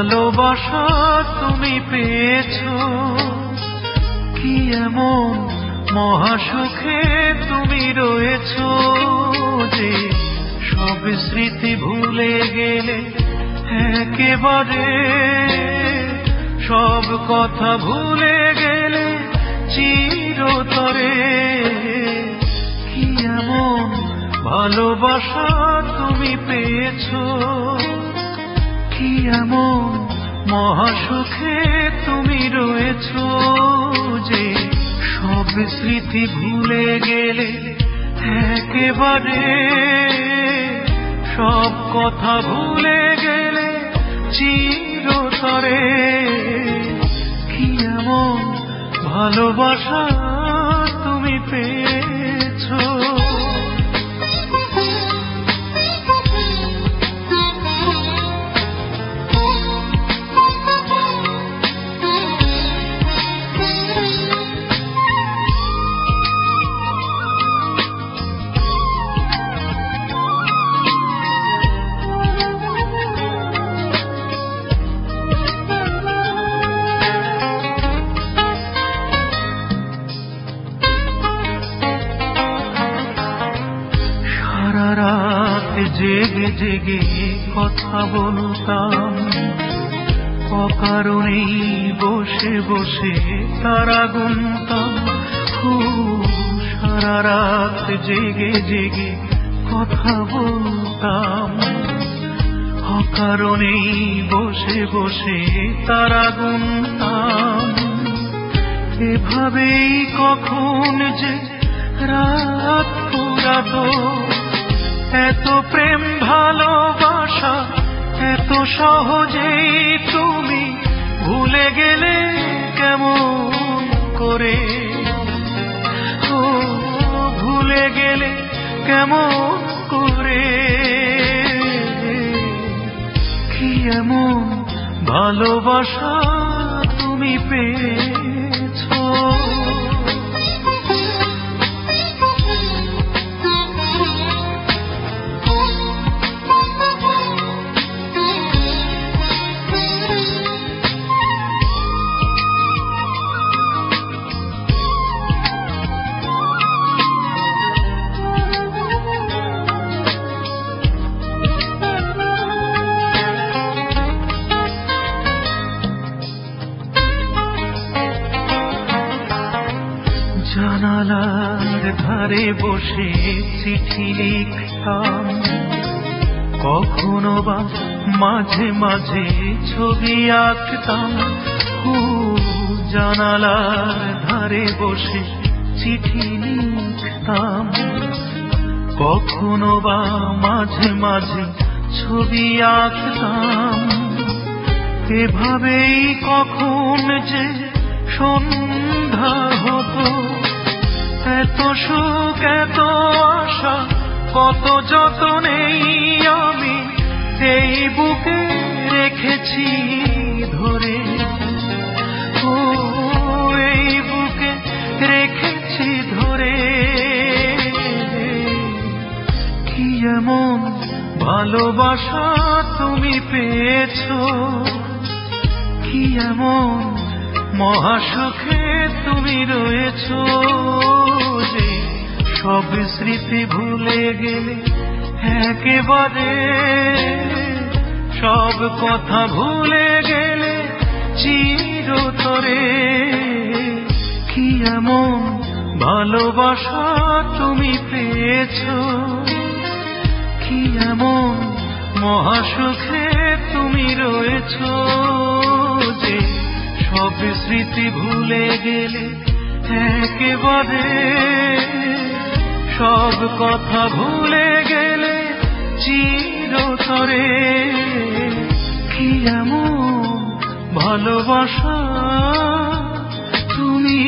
ভালোবাসা তুমি পেয়েছো, কি এমন মহাসুখে তুমি রয়েছো যে সব স্মৃতি ভুলে গেলে একেবারে, সব কথা ভুলে গেলে চিরতরে। কি এমন ভালোবাসা তুমি পেয়েছো, কি এমন মহাসুখে তুমি রয়েছো যে সব স্মৃতি ভুলে গেলে একেবারে, সব কথা ভুলে গেলে চিরতরে। কি এমন ভালোবাসা তুমি পেয়েছো। রাত জেগে জেগে কথা বলতাম, অকারণেই বসে বসে তারা গুনতাম। সারা রাত জেগে জেগে কথা বলতাম, অকারণেই বসে বসে তারা গুনতাম। এভাবেই কখন যে রাত পুরাতো, এত প্রেম ভালোবাসা এত সহজেই তুমি ভুলে গেলে কেমন করে, ও ভুলে গেলে কেমন করে। কি এমন ভালোবাসা তুমি পেয়েছো। জানালার ধারে বসে চিঠি লিখতাম, কখনো বা মাঝে মাঝে ছবি আঁকতাম। জানালার ধারে বসে চিঠি লিখতাম, কখনো বা মাঝে মাঝে ছবি আঁকতাম। এভাবেই কখন যে সন্ধ্যা হতো, এত সুখ এত আশা কত যতনেই আমি এই বুকে রেখেছি ধরে, ও এই বুকে রেখেছি ধরে। কি এমন ভালোবাসা তুমি পেয়েছো, কি এমন মহাসুখে তুমি রয়েছো যে সব স্মৃতি ভুলে গেলে একেবারে, সব কথা ভুলে গেলে চিরতরে। কি এমন ভালোবাসা তুমি পেয়েছো, কি এমন মহাসুখে তুমি রয়েছো যে সব স্মৃতি ভুলে গেলে একেবারে, সব কথা ভুলে গেলে চিরতরে। কি এমন ভালোবাসা তুমি